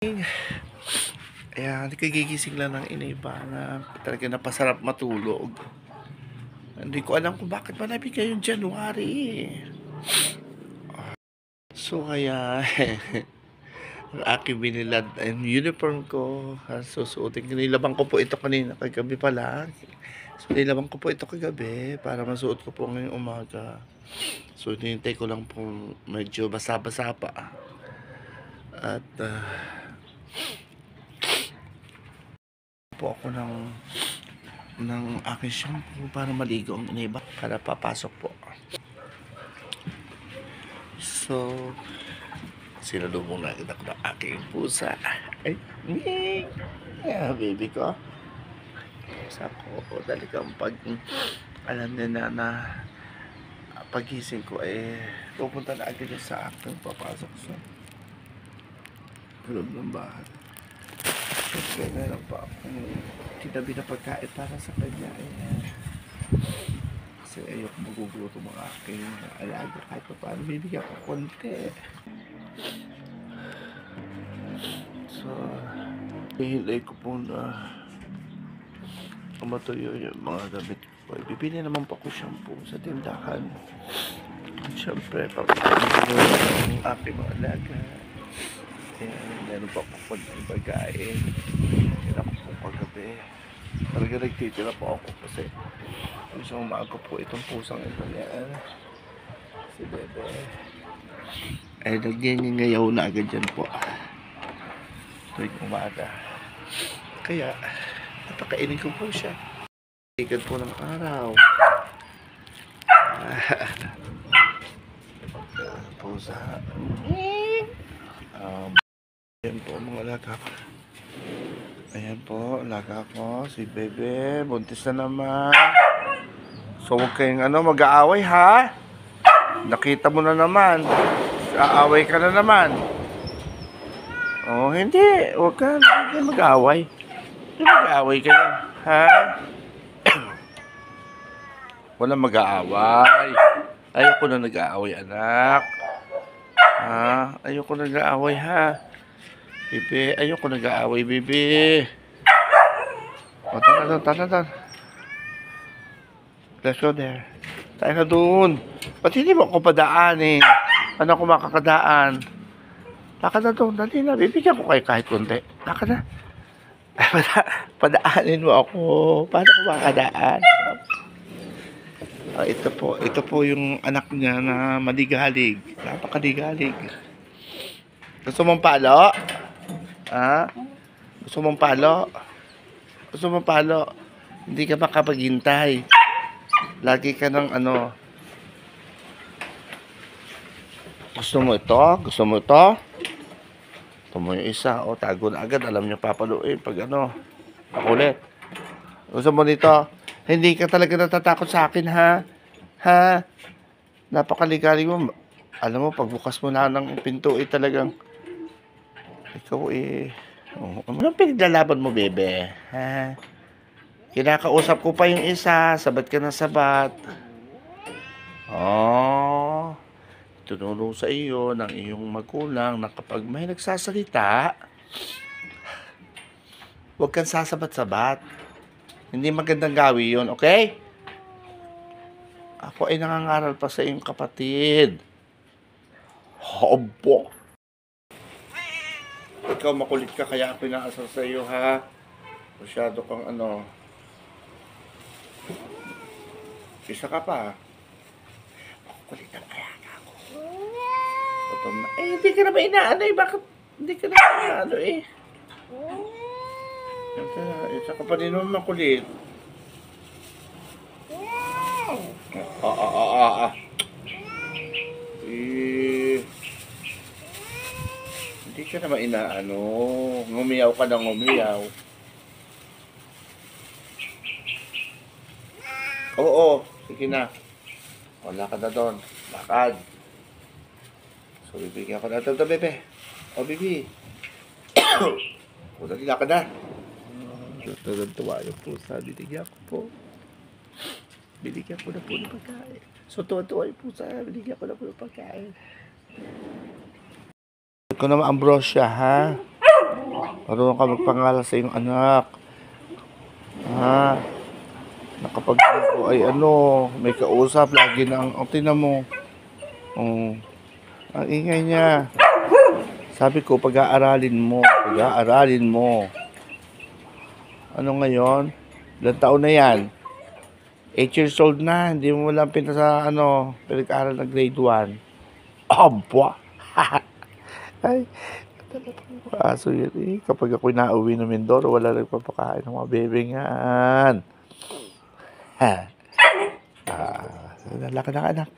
Ayan, kagigising lang ng iniba na talaga napasarap matulog. Hindi ko alam kung bakit malapit ngayong January. So kaya, ang aking binilad ang uniform ko. Susuotin ko. Nilabang ko po ito kanina kagabi pa lang. So nilabang ko po ito kagabi para masuot ko po ngayong umaga. So hinihintay ko lang po medyo basa-basa pa. At po ako ng aking shampoo para maligo ang iniba para papasok po. So sinalubong na kita ko ng aking pusa. Ay, yeah, baby ko. Pusa ko, talagang pag alam niya na pagising ko pupunta na agad sa akin, papasok sa loob ng bahay. Siyempre meron pa akong tinabi na pagkain para sa kanya kasi ayoko magugutom ang aking alaga kahit pa paano bibigyan ko konti. So hihilay ko po na matuyo yung mga damit ko. Bibili naman pa ko shampoo sa tindahan. Siyempre pagkain ang aking mga alaga. Meron pa po ng pagkain. Kaya ako po kagabi. Talaga nagtitira po ako kasi isang umaga po itong pusang ito yan. Si Bebe. Ay nagyangingayaw na agad dyan po. Tuwing umaga. Kaya napakainin ko po siya. Ikat po ng araw. Pusa. Ayan po mga alaga ko. Ayan po, alaga ko. Si Bebe, buntis na naman. So huwag kayong mag-aaway ha. Nakita mo na naman. Aaway ka na naman. Oh, hindi. Huwag ka. Hindi mag-aaway. Hindi mag-aaway kayo. Ha? Walang mag-aaway. Ayoko na nag-aaway, anak. Ha? Ayoko na nag-aaway, ha? Bebe, ayoko nag-aaway, bebe. O, tara. Let's go there. Tayo na doon. Ba't hindi mo ako padaanin? Ano ako makakadaan? Lakad na doon. Dali na. Bibigyan ko kayo kahit konti. Lakad na. Padaanin mo ako. Paano ko makakadaan? Ito po yung anak niya na maligalig. Napakaligalig. Gusto mong palo? Ha? Gusto mong palo? Gusto mong palo? Hindi ka makapaghintay. Lagi ka ng Gusto mo ito? Gusto mo ito? Ito mo yung isa. O, tago na agad. Alam niyo papaluin pag pakulit. Gusto mo nito? Hindi ka talaga natatakot sa akin, ha? Ha? Napakaligalig mo. Alam mo, pagbukas mo na ng pinto, talagang ikaw anong pinaglalaban mo, bebe? Ha? Kinakausap ko pa yung isa. Sabat ka na sabat. Oh. Tunulong sa iyo ng iyong magulang na kapag may nagsasalita, huwag kang sasabat-sabat. Hindi magandang gawi yun, okay? Ako ay nangangaral pa sa iyong kapatid. Hobo! Ikaw makulit ka kaya ako inaasar sa iyo, ha? Masyado kang Isa ka pa. Makulit ang kaya ako. Potom na. Hindi ka na ba inaano Bakit hindi ka na inaano Isa ka pa din naman makulit. Hindi ka naman inaano. Ngumiyaw ka ng ngumiyaw. Oo, sige na. Wala ka na doon. Lakad. So, bibigyan ko na ito, bebe. O, bibi. O, dali lakad na. Tuwa yung pusa. Binigyan ko po. Binigyan ko na po ng pagkain. So, tuwa yung pusa. Binigyan ko na po ng pagkain. Ito naman ambrosia, ha? Marunong ka magpangalan sa iyong anak. Ha? Nakapag ko ay may kausap, lagi nang, tingnan mo. Ang ingay niya. Sabi ko, pag-aaralin mo. Ano ngayon? Ilang taon na yan? 8 years old na. Hindi mo lang pinasa, pinag-aaral na grade 1. Aba! Ay, aso yun eh. Kapag ako'y nauwi ng Mindoro, wala nagpapakain ng mga bebingan. Laki na anak.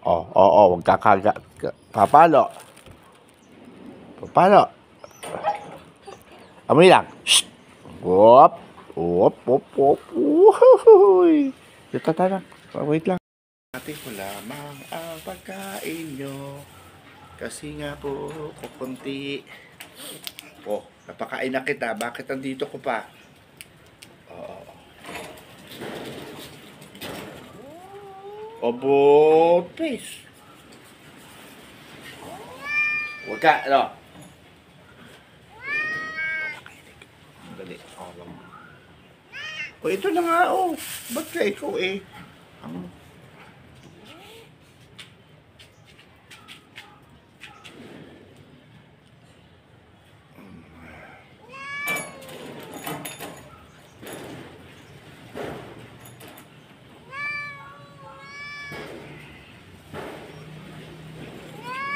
Huwag kakagat. Papalo. Amoy lang. Shh! Wop! Uhuy! Ito tayo. Wait lang. Atin ko lamang ang pagkain nyo. Kasi nga po, kukunti. Napakain na kita. Bakit nandito ko pa? Obo, please. Huwag ka, Dali. Ito na nga, Ba't ka ikaw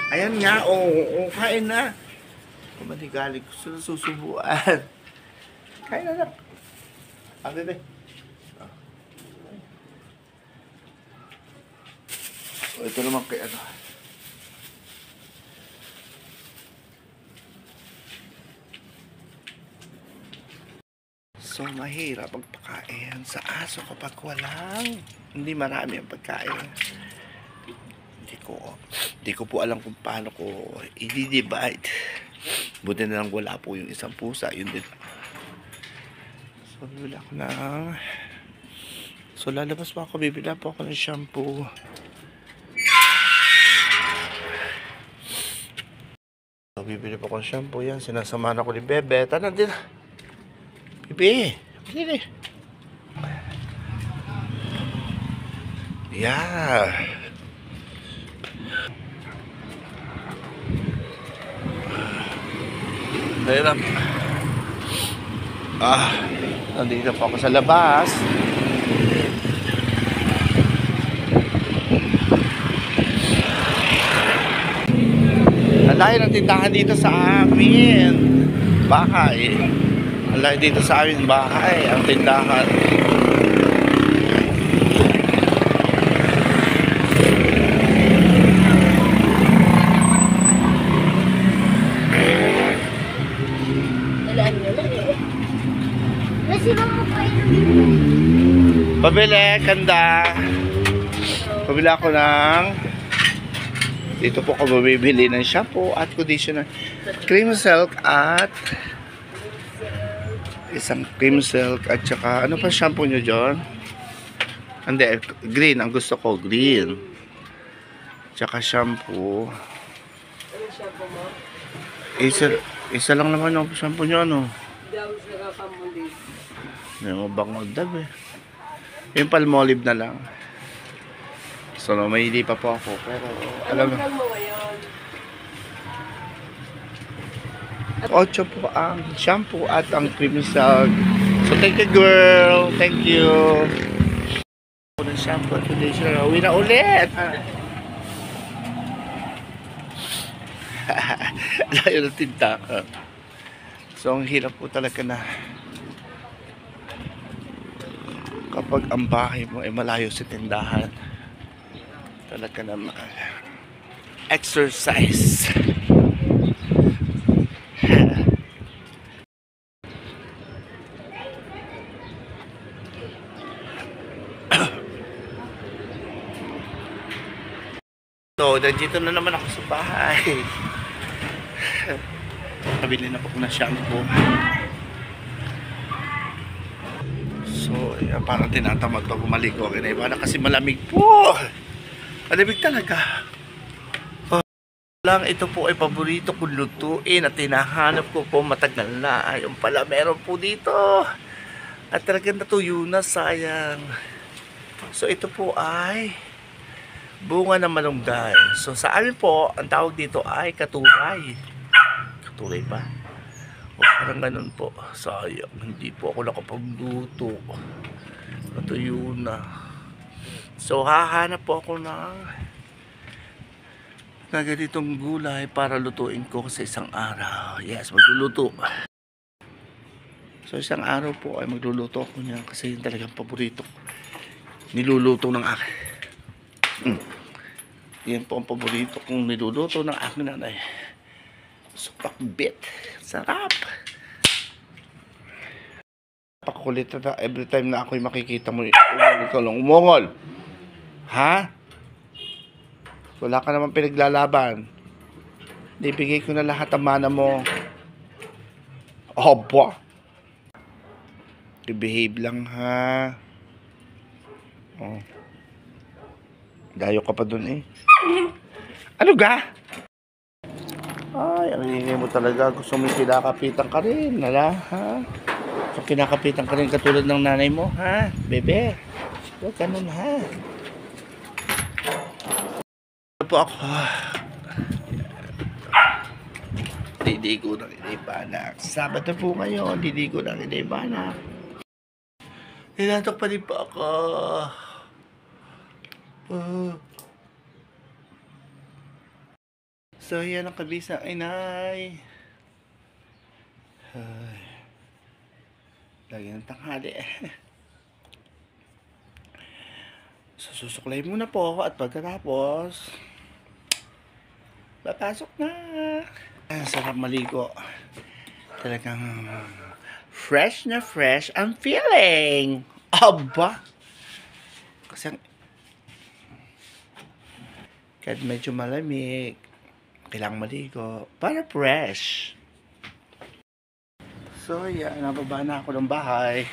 Ayan nga, kain na. Kumanigalig ko sila susubuan. Kain na lang. Bebe. Ito naman kay So, mahirap pagpakain sa aso kapag hindi marami ang pagkain. Hindi ko po alam kung paano ko i-divide. Buti na lang wala po yung isang pusa. Yun din. So, bibili ako So, lalabas pa ako. Bibili po ako ng shampoo. So, bibili po ako ng shampoo. Yan, sinasamahan ako ni Bebe. Tana din. Bebe. Bibili. Yeah. Hirap. Nandito po ako sa labas. Ang lahi ng tindahan dito sa amin. Bahay. Ang lahi dito sa amin bahay. Ang tindahan. Pabili, kanda. Pabili ako dito po ako bibili ng shampoo at conditioner. Cream silk at isang cream silk at saka ano pa shampoo nyo John? Hindi, green. Ang gusto ko, green. Tsaka shampoo. Anong shampoo mo? Isa lang naman yung shampoo nyo, Hindi ako nakakamuli. Yung bangagdag Yung Palmolive na lang. So, may hindi pa po ako. Pero, alam mo ngayon? 8 po ang shampoo at ang cream silk. So, thank you, girl. Thank you. Ng shampoo at conditioner. Uwi na ulit. Layo ng tinta. So, ang hirap po talaga na kapag ang bahay mo ay malayo sa tindahan, talaga naman exercise. So, nandito na naman ako sa bahay. Nabili na po na shampoo. So, parang tinatamad pa bumalik ko. Kasi malamig po. Malamig talaga. Lang, ito po ay paborito kong lutuin at hinahanap ko po matagal na. Ayun pala, meron po dito. At talagang natuyo na, sayang. So ito po ay bunga ng malunggay. So sa amin po, ang tawag dito ay katuray. Katuray ba? O parang ganun po. Sayang, hindi po ako nakapagluto. Natuyo na. So hahanap po ako ng na ganitong gulay para lutuin ko sa isang araw. Yes, magluluto. So isang araw po ay magluluto ako niya kasi yun talagang paborito. Niluluto ng akin. Yan po ang paborito kong niluluto ng aking nanay. Supakbit. Sarap. Pakulit na every time na ako'y makikita mo. Umungol. Ha? Wala ka naman pinaglalaban. Ibigay ko na lahat ang mana mo. Opo. I-behave lang ha. Oh. Dayo ka pa dun eh. Ano ga? Ay, ang ingay mo talaga. Gusto mo kinakapitan ka rin. Nala, ha? So, kinakapitan ka rin katulad ng nanay mo, ha? Bebe. Huwag ganun, ha? Po ako. Didigo ng Inaybanak. Sabado po ngayon, didigo ng Inaybanak. Hinatok pa rin po ako. So, yan ang kabisang inay. Ay. Lagi ng tanghali. So, susuklay muna po ako at pagkatapos papasok na. Sarap maligo. Talagang fresh na fresh ang feeling. Aba! Kasi kahit medyo malamig, kailangang maligo para fresh. So, yan. Nababa na ako ng bahay.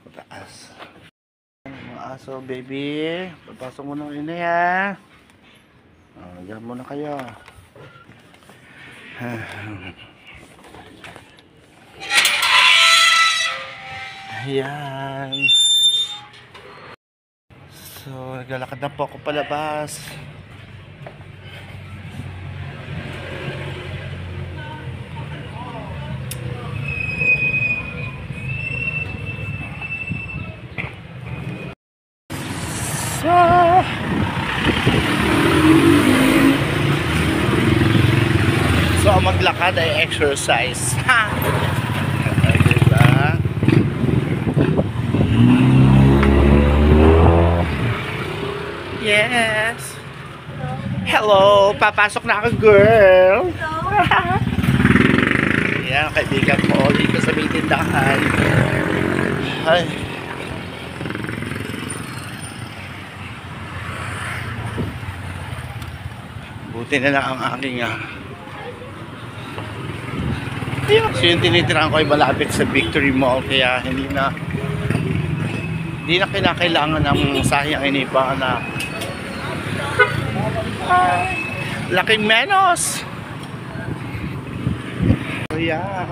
Mataas. Mga aso, baby. Papasok mo na yun na ya. Diyan muna kayo. Ayan. So, naglalakad na po ako palabas. So, maglakad ay exercise. Ha! Diba? Yes. Hello. Papasok na ako, girl. Yan, kaibigan ko dito sa may tindahan. Ay. Buti na lang ang aking so yung tinitirahan ko ay malapit sa Victory Mall kaya hindi na kinakailangan ng sayang inipa na laking menos. So yan.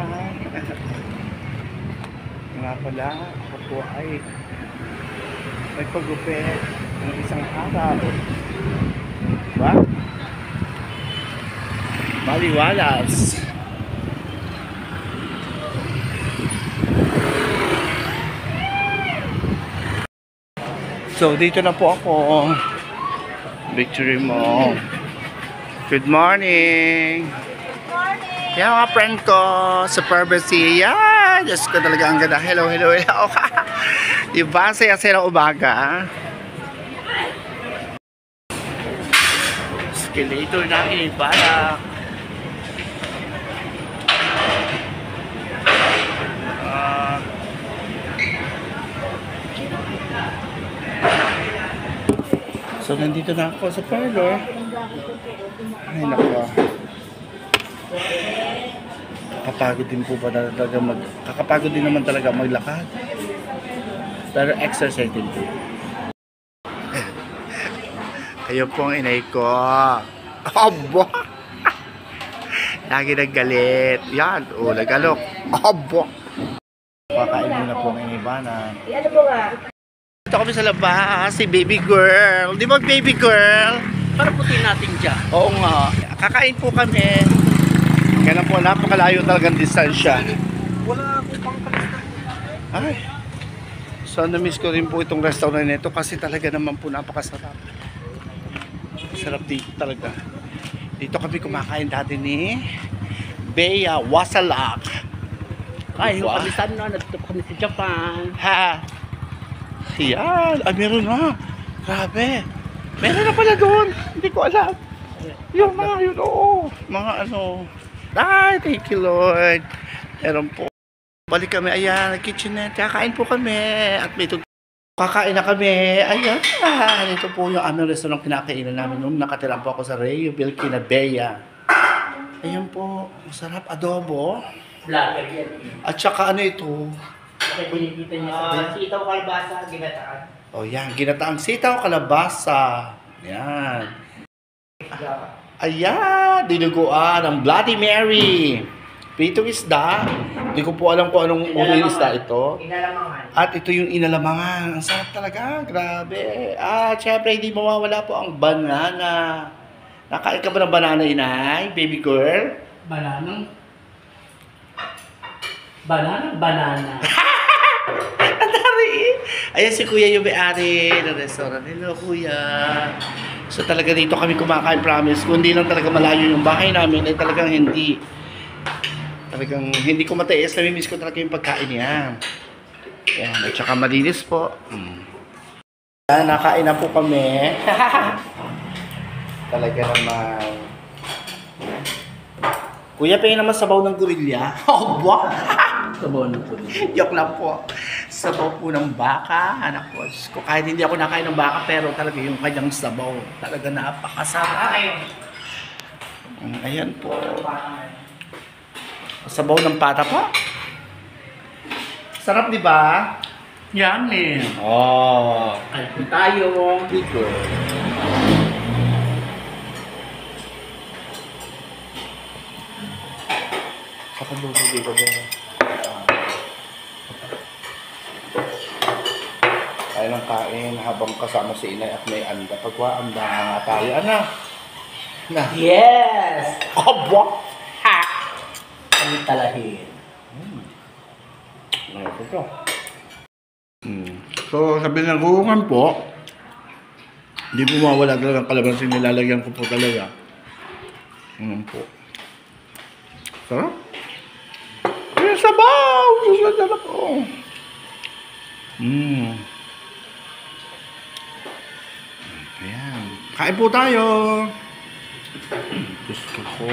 Nga pala ako po ay may pagupit ng isang araw. Diba? Maliwalas. So, dito na po ako. Victory Mall. Good morning. Good morning. Yan mga friend ko sa Privacy. Yan. Diyos ko talaga ang ganda. Hello, hello, hello. Diba? Saya-saya ng umaga. Escalator natin. Balak. So, nandito na ako sa parlor. Ay, naku. Kakapagod din po pa talaga kakapagod din naman talaga maglakad. Pero exercise din po. Ayun po ang inay ko. Aba! Lagi naggalit. Yan, nag-alok. Aba! Pakain muna po ang inibana. Ano po nga? Ito kami sa labas, si baby girl. Di ba baby girl? Para putin natin dyan. Oo nga. Kakain po kami. Kaya po, napakalayo talagang distansya. Wala akong pangkalista. Ay. So, na-miss ko rin po itong restaurant nito kasi talaga naman po napakasarap. Sarap dito talaga. Dito kami kumakain dati ni Bea Wasalak. Ay, yung Wow. kami saan na, nagtutup kami sa Japan. Ha? Yan. Ay, meron na. Grabe. Meron na pala doon. Hindi ko alam. Yung mga yun, oo. Mga ano. Ay, thank you Lord. Meron po. Balik kami, ayan, kitchenette. Kakain po kami. At may kakain na kami. Ayan. Ito po yung aming restaurant kinakainan namin noon. Nakatira po ako sa Rayo Vilkina Bea. Ayan po. Masarap adobo. Vlogger yan. At saka ano ito? Okay, binibita niya sa sitaw, kalbasa, ginataan. O yan, ginataang sitaw, kalabasa. Yan. Ayan, dinuguan ng Bloody Mary. Pritong isda. Hindi ko po alam kung anong uri isda ito. Inalamangan. At ito yung inalamangan. Ang sarap talaga. Grabe. At syempre, hindi mawawala po ang banana. Nakain ka ba ng banana, inay? Baby girl? Banana. Ang dami eh. Ayan si Kuya yung may-ari ng restaurant. Hello, Kuya. So talaga dito kami kumakain, promise. Kung hindi lang talaga malayo yung bahay namin, ay talagang hindi. Talagang hindi ko matiis. Namimiss ko talaga yung pagkain niya. Ayan, at saka malinis po. Ayan, nakain na po kami. Talaga naman. Kuya, pingin naman sabaw ng gorilla. Oh, wow! Sabaw na po. Yok lang po. Sabaw po ng baka. Anak ko. Kahit hindi ako nakain ng baka, pero talaga yung kanyang sabaw. Talaga napakasarap. Ayan po. Sabaw ng pata po. Sarap, di ba? Yummy. Oh. Kain tayo. Dito. Sa panluto dito din. Tayo ng kain habang kasama si inay at may anda. Pagwa anda nga tayo. Ano? Na. Yes! Aba! Ha! Kami talahin. Ito to. So, sabi ng gugungan po, hindi po mawala talaga ng kalamansi, nilalagyan ko po talaga. Po. Sarap. Ay, sabaw! Susunod na po. Ayan. Kain po tayo. Gusto ko.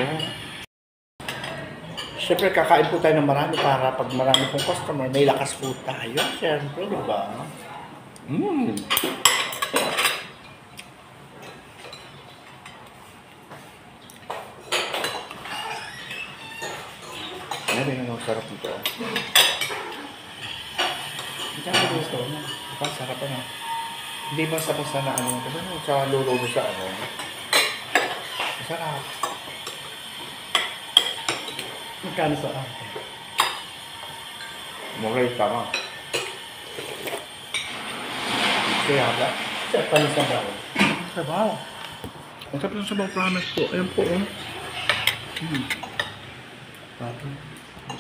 Siyempre, kakain po tayo ng marami para pag marami pong customer, may lakas po tayo. Siyempre, di ba? Ano rin ang sarap nito? Hindi ako gusto na. Diba, sarap na. Hindi ba sa na ano? Kasi sa luro mo sa ano? Masarap. Magkano sa akin? Mura yung tama. Kaya ba? Sa panisabaw. Sabaw. Ang sarap ng sabaw, promise po. Ayan po, oh.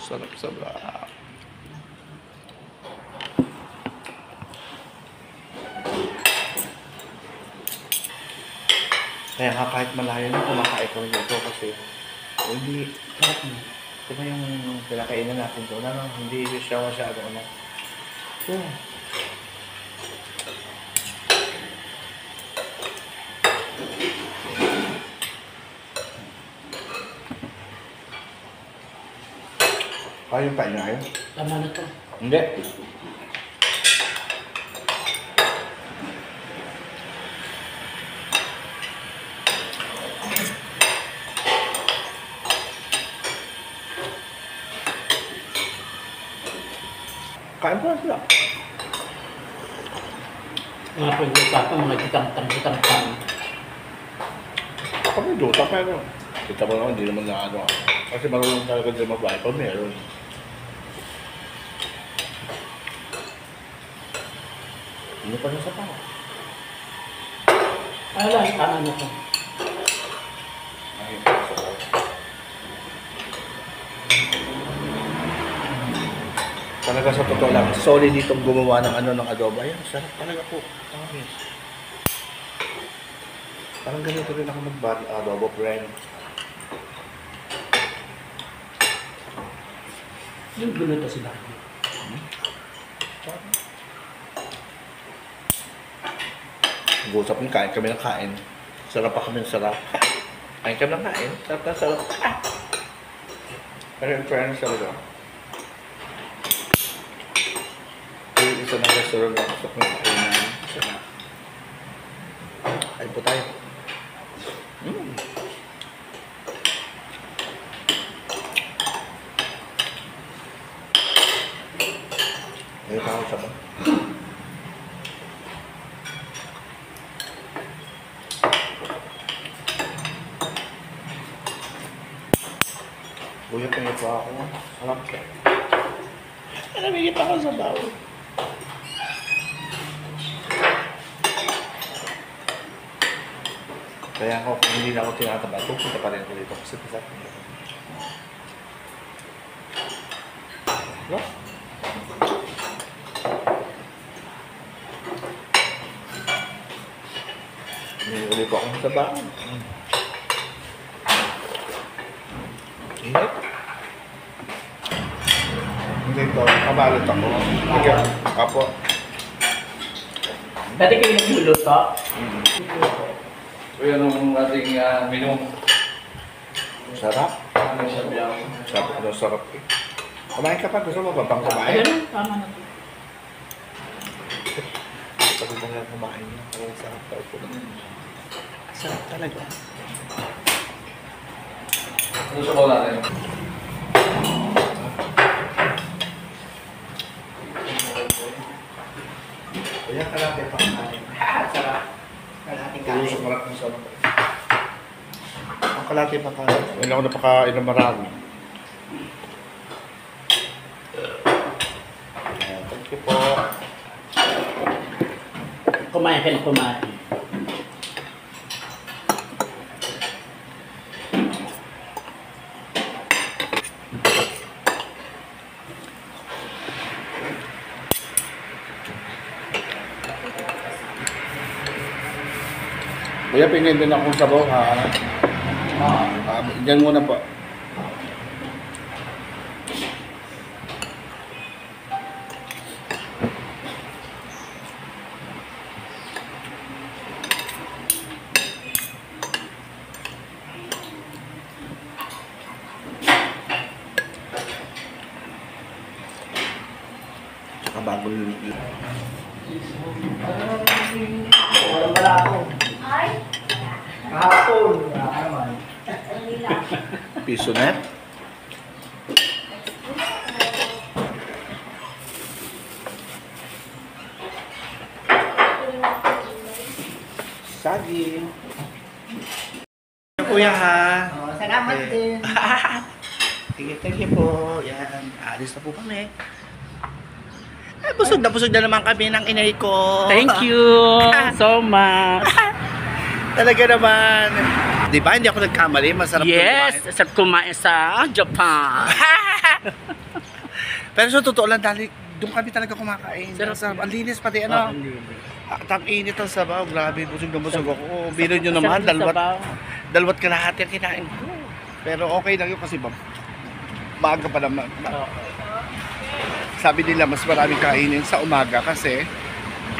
Sarap. Kaya nga kahit malayo na kumakain ko dito kasi hindi, sarap mo. Diba yung pinakainan natin doon, ano, hindi siya masyado, ano. Kaya yung kain na kayo? Tama na to. Hindi. Kain po na sila. Mga pag-usapan, mga kitang-tang. Kami duta pero kita mo naman, hindi naman na ano. Kasi marunong talaga din magbahay pa meron. Hindi pa nasa pa. Ala, tama na to. Ay, pasok ko. Talaga sa totoo lang, solid ditong gumawa ng ano ng adobo. Ayan, sarap talaga po. Tamis. Parang ganito rin ako mag-adobo, friend. Yung gulo to sila. Nag-uusap ng kain kami ng kain. Sarap pa kami ng sarap. Kain kami ng kain. Sarap na sarap. Pero in fairness talaga. Yung isa ng restaurant na gusto kong kainan. Isa na. Kain po tayo. Ngayon ako sa ba? Buyat na pa ako. Sarap ka. Namigit ako sa bawal. Kaya ako, kung hindi na ako tinataba, pupunta pa rin ako dito kasi masarap na. No? Hindi ulit po akong sa bawal. Ingat. Hindi ito, kabalot ako. Ikaw, kapo. Dati kayo naglulo to? So yan ang ating menu. Sarap. Ano siya bilang? Sarap, sarap. Kumain ka pa, gusto mo ba pang kumain? Ayun, tama na to. Pagod na nga kumain niya. Parang sarap daw po. Sarap talaga. Ano siya ba natin? Kaya kalate pa kumain. Sarap. Kalating kain. Tusok marap ng sarap. Ang kalate pa ka. Hindi ako napakain ng marami. Thank you po. Kumain ka na kumain. Kuya, pingin din akong sabaw ha. Diyan muna po. Tsaka bagong lumiit. Wala ako. Ay, Kahapon. Wala ka naman. nila. Piso net. Saging. Kuya ha. Oh, salamat din. Thank you po. Yan. Alis na po kami. Eh, busog na naman kami ng inay ko. Thank you so much. Talaga naman. Di ba? Hindi ako nagkamali. Masarap Yes, kumain. sarap kumain sa Japan. Pero sa totoo lang, dahil doon kami talaga kumakain. Sarap. Sarap. Ang linis pati ano. Ang init ang sabaw. Grabe, busog na busog ako. Biro nyo naman, dalawat kalahati ang kinain ko. Pero okay lang yun kasi maaga pa naman. Sabi nila mas maraming kainin sa umaga kasi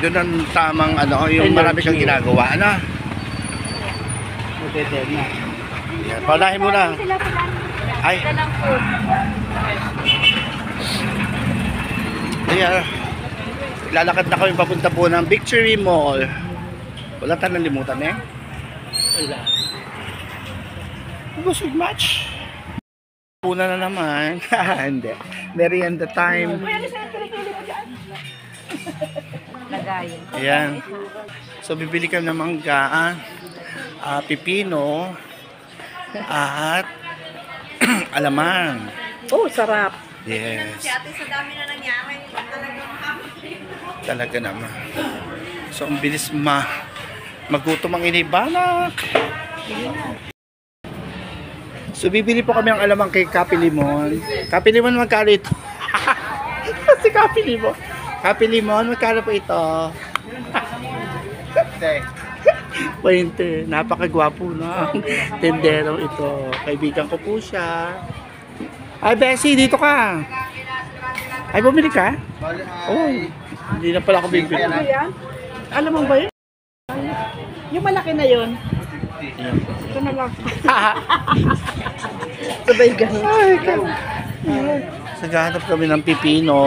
doon ang tamang ano, yung marami kang ginagawa. Ano? Yan, paunahin muna. Ay. Ayan. Lalakad na kami papunta po ng Victory Mall. Wala tayong nalimutan eh. Wala. Busog match. Puna na naman. Hindi. Merienda time. Lagayan. Ayan. So bibili kami ng mangga. pipino, at alamang. Oh, sarap. Yes. Si ate sa dami na nangyari, Talaga naman. So, ang bilis magutom ang inibanak. So, bibili po kami ng alamang kay Kape Limon. Kape Limon, magkano ito? Si Kape Limon. Kape Limon, magkano po ito? 20. Napakagwapo na tendero ito. Kaibigan ko po siya. Ay, Bessie, dito ka. Ay, bumili ka? Oh, hindi na pala ako bibili. Ano ba yan? Alam mo ba yun? Yung malaki na yun. Ito na lang. Sabay ganun. Naghahanap kami ng pipino.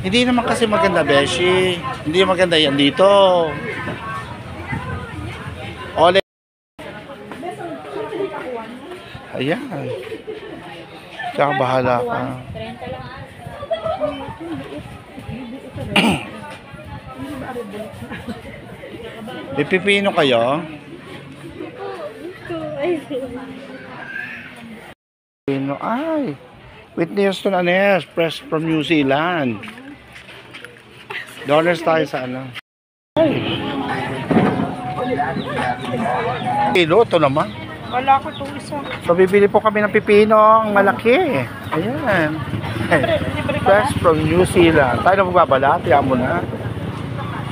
Hindi naman kasi maganda, Beshi. Hindi maganda yan dito. Ole. Ayan. Kaya bahala ka. May pipino kayo? Pipino, ay. Whitney Houston Anes, press from New Zealand. Donors tayo sa ano. Ay. Kilo, ito naman. Wala ko itong isa. So, bibili po kami ng pipino, ang malaki. Ayan. Fresh from New Zealand. Tayo na magbabalat, tiyan mo na.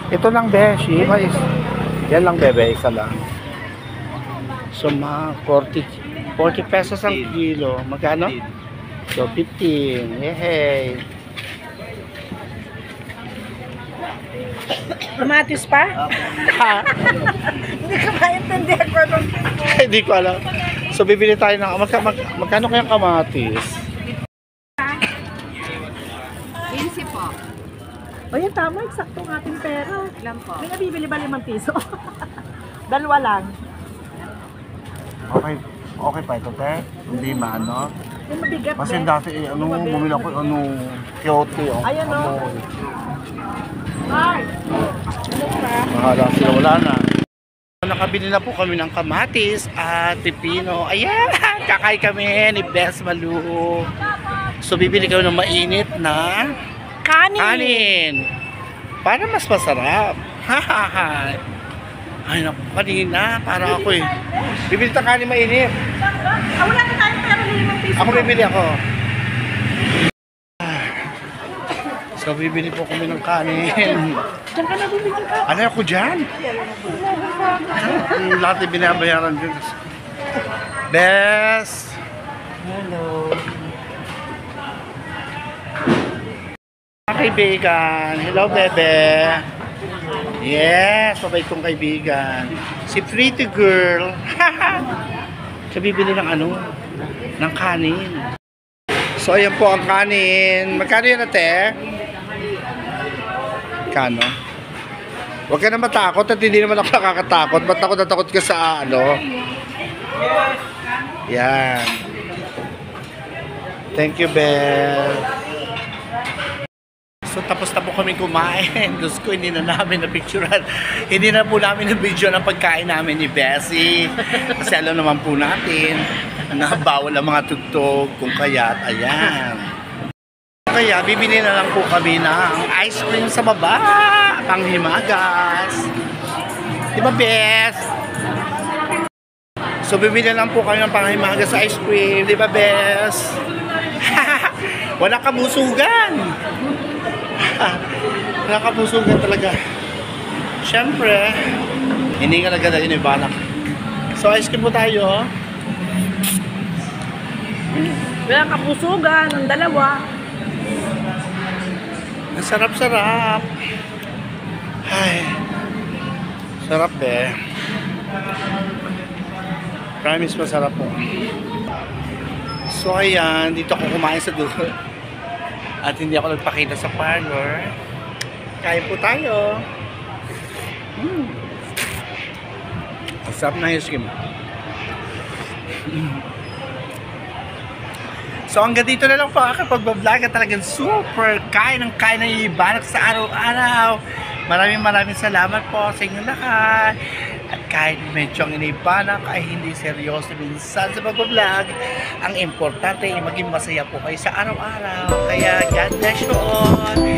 Ito lang, Beshi. Yan lang, bebe. Isa lang. So, 40 pesos ang kilo. Magkano? So, 15. Yehey. Kamatis pa? Hindi ko maintindihan ko nung... Hindi ko alam. So, bibili tayo ng... Magkano kayang kamatis? 15 po. O yan, tama. Eksakto ang ating pera. Ilan po? May nabibili ba 5 piso? Dalawa lang. Okay. Okay pa ito, te? Hindi maano. Yung mabigat Kasi din. dati, bumili ako, Kyoto. Ayan, no? Ay! Mahala sila, wala na. Nakabili na po kami ng kamatis at pipino. Ayan! Kakay kami ni Bes Malu. So, bibili kami ng mainit na kanin. Para mas masarap. Hahaha. Ay, naku, kanina. Para ako eh. Bibili ng kanin mainit. Wala na tayong pera ng 5 piso. Ako bibili ako. So, bibili po kami ng kanin. Diyan ka na bumili ka. Ano ako dyan? Lahat yung binabayaran dyan. Bes! Hello. Kaibigan. Hello, bebe. Yes, mabait kong kaibigan. Si Pretty Girl. Siya bibili ng ano? Ng kanin. So, ayan po ang kanin. Magkano yan, ate? Magkano? Huwag ka na matakot at hindi naman ako nakakatakot. Ba't ako natakot ka sa ano? Yan. Thank you, Belle. So, tapos na po kami kumain. Diyos ko, hindi na namin na-picturean. Hindi na po namin na-video ng pagkain namin ni Bessie. Kasi alam naman po natin na bawal ang mga tugtog kung kaya't ayan. Kaya, bibili na lang po kami ng ice cream sa baba. Panghimagas. Diba, Bes? So, bibili lang po kami ng panghimagas sa ice cream. Diba, Bes? Wala kabusugan. Wala kabusugan talaga. Siyempre, hindi ka naganda yun yung banak. So, ice cream po tayo. Wala kapusugan ng dalawa. Ang sarap-sarap. Ay. Sarap eh. Promise masarap po. So ayan, dito ako kumain sa dulo. At hindi ako nagpakita sa parlor. Kain po tayo. Ang sarap na ice cream. So hanggang dito na lang po ako pag-vlog at talagang super kain ng ibanak sa araw-araw. Maraming salamat po sa inyong lahat. kahit medyo ang inibanak ay hindi seryoso minsan sa pag-vlog, ang importante ay maging masaya po kayo sa araw-araw. Kaya God bless you all.